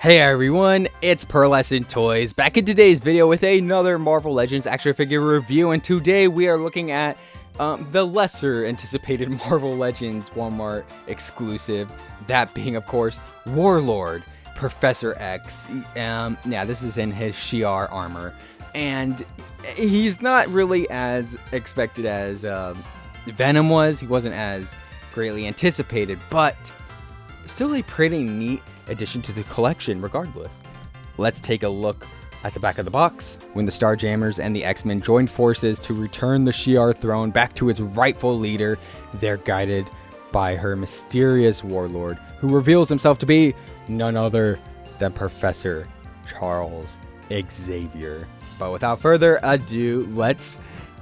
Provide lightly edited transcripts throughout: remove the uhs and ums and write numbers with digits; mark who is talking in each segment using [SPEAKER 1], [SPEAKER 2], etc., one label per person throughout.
[SPEAKER 1] Hey everyone, it's Pearlescent Toys, back in today's video with another Marvel Legends action figure review, and today we are looking at the lesser anticipated Marvel Legends Walmart exclusive, that being of course WARLORD, Professor X. Yeah, this is in his Shi'ar armor, and he's not really as expected as Venom was. He wasn't as greatly anticipated, but still a pretty neat addition to the collection regardless. Let's take a look at the back of the box. When the Starjammers and the X-Men joined forces to return the Shi'ar throne back to its rightful leader, they're guided by her mysterious warlord, who reveals himself to be none other than Professor Charles Xavier. But without further ado, let's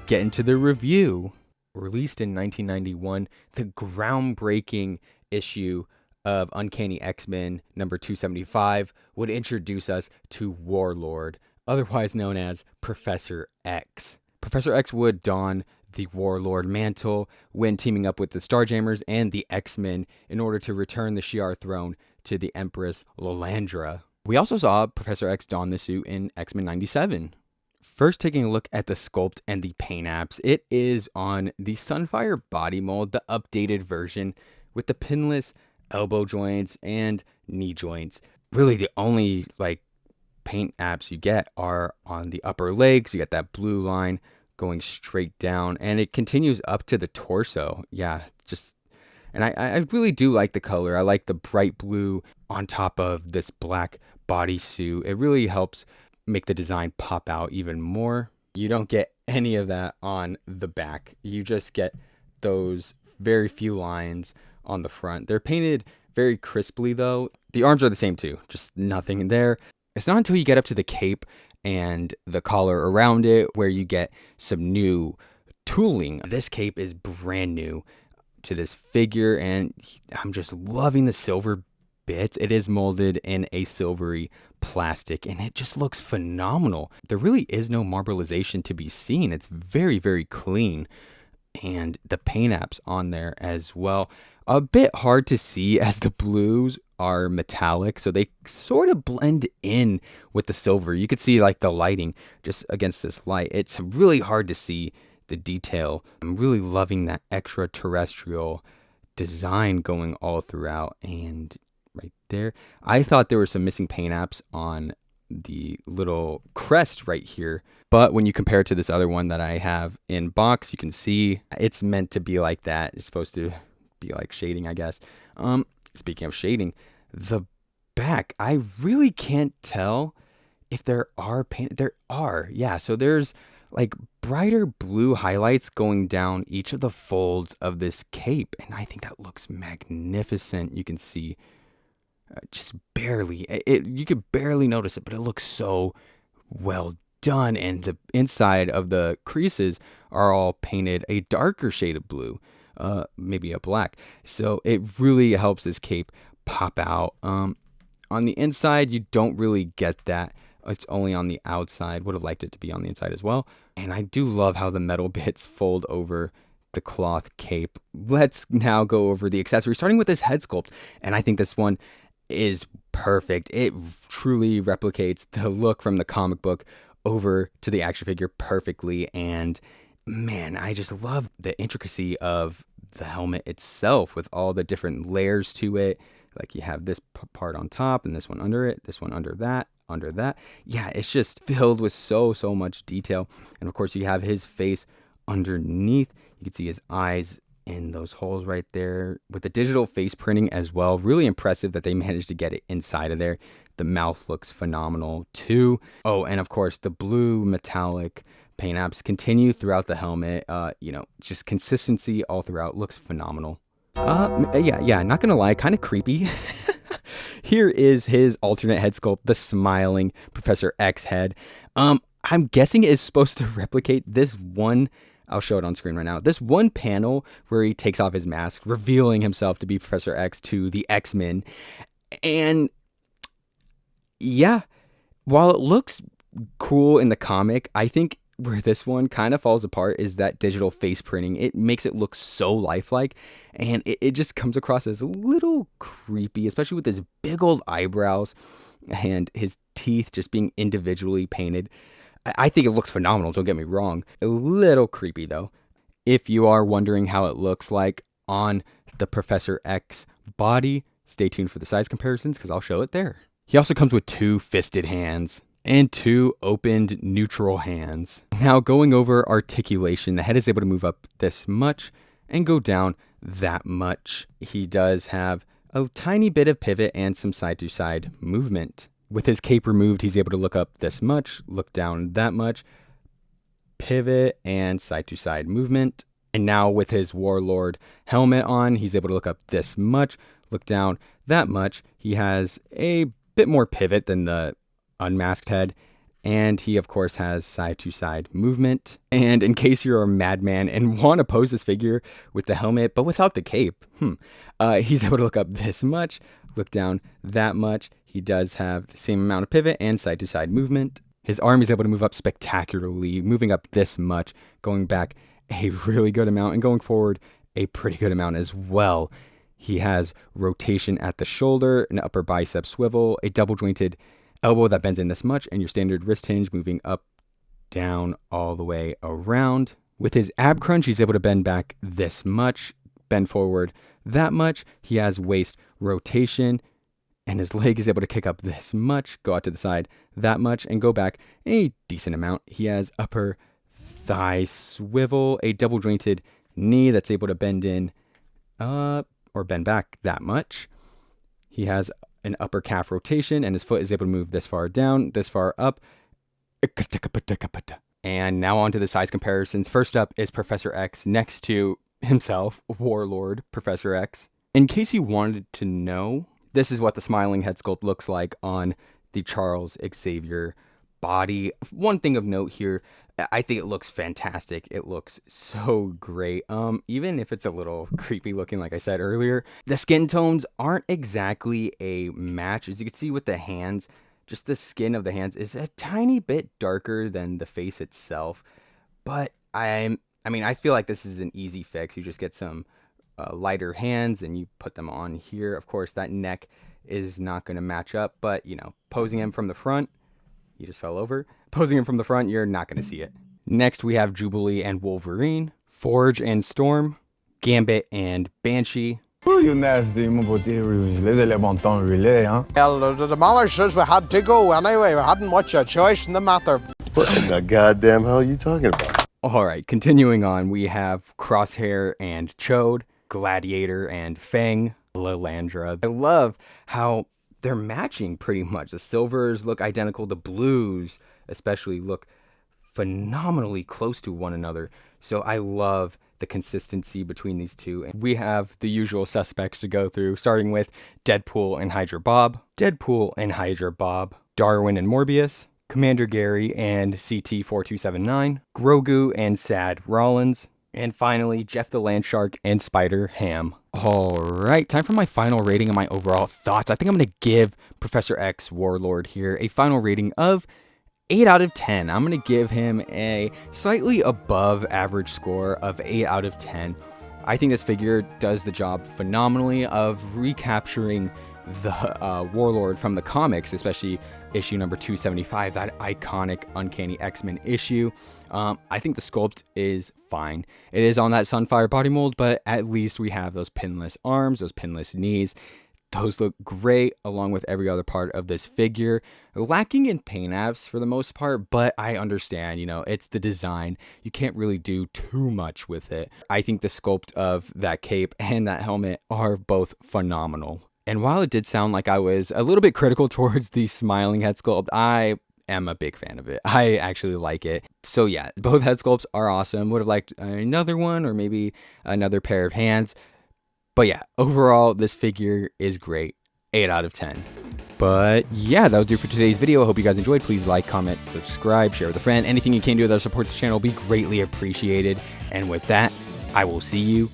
[SPEAKER 1] get into the review. Released in 1991, the groundbreaking issue of Uncanny X-Men number 275 would introduce us to WARLORD, otherwise known as Professor X. Professor X would don the WARLORD mantle when teaming up with the Starjammers and the X-Men in order to return the Shi'ar throne to the Empress Lilandra. We also saw Professor X don the suit in X-Men 97. First, taking a look at the sculpt and the paint apps, it is on the Sunfire body mold, the updated version with the pinless elbow joints and knee joints. Really the only paint apps you get are on the upper legs. You get that blue line going straight down and it continues up to the torso. And I really do like the color. I like the bright blue on top of this black bodysuit. It really helps make the design pop out even more. You don't get any of that on the back. You just get those very few lines on the front. They're painted very crisply though. The arms are the same too, just nothing in there. It's not until you get up to the cape and the collar around it where you get some new tooling. This cape is brand new to this figure and I'm just loving the silver bits. It is molded in a silvery plastic and it just looks phenomenal. There really is no marbleization to be seen. It's very, very clean. And the paint apps on there as well. A bit hard to see as the blues are metallic, so they sort of blend in with the silver. You could see the lighting just against this light. It's really hard to see the detail. I'm really loving that extraterrestrial design going all throughout. And right there, I thought there were some missing paint apps on the little crest right here, but when you compare it to this other one that I have in box, you can see it's meant to be like that. It's supposed to be like shading, I guess. Speaking of shading, the back, I really can't tell if there are paint. There are, yeah. So there's brighter blue highlights going down each of the folds of this cape, and I think that looks magnificent. You can see just barely, you could barely notice it, but it looks so well done. And the inside of the creases are all painted a darker shade of blue, maybe a black. So it really helps this cape pop out. On the inside, you don't really get that. It's only on the outside. Would have liked it to be on the inside as well. And I do love how the metal bits fold over the cloth cape. Let's now go over the accessories, starting with this head sculpt. And I think this one is perfect. It truly replicates the look from the comic book over to the action figure perfectly. And man, I just love the intricacy of the helmet itself with all the different layers to it. You have this part on top and this one under it, this one under that. Yeah, it's just filled with so much detail. And of course you have his face underneath. You can see his eyes in those holes right there with the digital face printing as well. Really impressive that they managed to get it inside of there. The mouth looks phenomenal too. Oh, and of course the blue metallic paint apps continue throughout the helmet. Just consistency all throughout. Looks phenomenal. Yeah, not gonna lie, kind of creepy. Here is his alternate head sculpt, the smiling Professor X head. I'm guessing it is supposed to replicate this one. I'll show it on screen right now. This one panel where he takes off his mask, revealing himself to be Professor X to the X-Men. And yeah, while it looks cool in the comic, I think where this one kind of falls apart is that digital face printing. It makes it look so lifelike, and it just comes across as a little creepy, especially with his big old eyebrows. and his teeth just being individually painted. I think it looks phenomenal, don't get me wrong. A little creepy though. If you are wondering how it looks like on the Professor X body, stay tuned for the size comparisons because I'll show it there. He also comes with 2 fisted hands and 2 opened neutral hands. Now going over articulation, the head is able to move up this much and go down that much. He does have a tiny bit of pivot and some side to side movement. With his cape removed, he's able to look up this much, look down that much, pivot and side to side movement. And now with his Warlord helmet on, he's able to look up this much, look down that much. He has a bit more pivot than the unmasked head. And he, of course, has side to side movement. And in case you're a madman and want to pose this figure with the helmet, but without the cape, he's able to look up this much, look down that much. He does have the same amount of pivot and side to side movement. His arm is able to move up spectacularly, moving up this much, going back a really good amount, and going forward a pretty good amount as well. He has rotation at the shoulder, an upper bicep swivel, a double jointed elbow that bends in this much, and your standard wrist hinge moving up, down, all the way around. With his ab crunch, he's able to bend back this much, bend forward that much. He has waist rotation, and his leg is able to kick up this much, go out to the side that much, and go back a decent amount. He has upper thigh swivel, a double jointed knee that's able to bend in or bend back that much. He has an upper calf rotation, and his foot is able to move this far down, this far up. And now on to the size comparisons. First up is Professor X next to himself, Warlord Professor X. In case you wanted to know, this is what the smiling head sculpt looks like on the Charles Xavier body. One thing of note here, I think it looks fantastic. It looks so great. Even if it's a little creepy looking, like I said earlier, the skin tones aren't exactly a match. As you can see with the hands, just the skin of the hands is a tiny bit darker than the face itself. But I feel like this is an easy fix. You just get some lighter hands and you put them on here. Of course, that neck is not going to match up, but posing him from the front, he just fell over. Posing him from the front, you're not going to see it. Next, we have Jubilee and Wolverine, Forge and Storm, Gambit and Banshee.
[SPEAKER 2] You nasty, mon beauté rouge. Les éléments relais, hein?
[SPEAKER 3] Well, the mother says we had to go anyway. We hadn't much a choice in the matter.
[SPEAKER 4] What in the goddamn hell are you talking about?
[SPEAKER 1] All right, continuing on, we have Crosshair and Chode, Gladiator and Fang, Lilandra. I love how they're matching pretty much. The silvers look identical. The blues especially look phenomenally close to one another. So I love the consistency between these two. And we have the usual suspects to go through, starting with Deadpool and Hydra Bob, Deadpool and Hydra Bob, Darwin and Morbius, Commander Gary and CT-4279, Grogu and Sad Rollins, and finally, Jeff the Landshark and Spider Ham. All right, time for my final rating and my overall thoughts. I think I'm going to give Professor X Warlord here a final rating of 8 out of 10. I'm going to give him a slightly above average score of 8 out of 10. I think this figure does the job phenomenally of recapturing the Warlord from the comics, especially issue number 275, that iconic Uncanny X-Men issue. I think the sculpt is fine. It is on that Sunfire body mold, but at least we have those pinless arms, those pinless knees. Those look great along with every other part of this figure. Lacking in paint apps for the most part, but I understand, it's the design. You can't really do too much with it. I think the sculpt of that cape and that helmet are both phenomenal. And while it did sound like I was a little bit critical towards the smiling head sculpt, I am a big fan of it. I actually like it. So yeah, both head sculpts are awesome. Would have liked another one or maybe another pair of hands. But yeah, overall, this figure is great. 8 out of 10. But yeah, that'll do for today's video. I hope you guys enjoyed. Please like, comment, subscribe, share with a friend. Anything you can do that supports the channel will be greatly appreciated. And with that, I will see you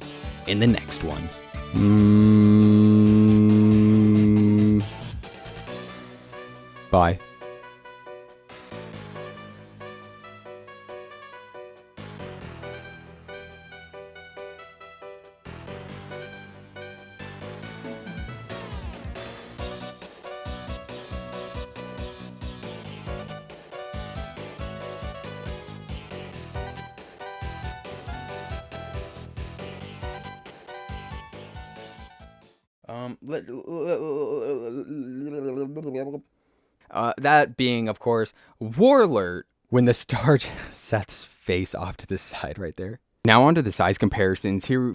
[SPEAKER 1] in the next one. Bye. That being, of course, WARLORD. When the star Seth's face off to the side right there. Now onto the size comparisons. Here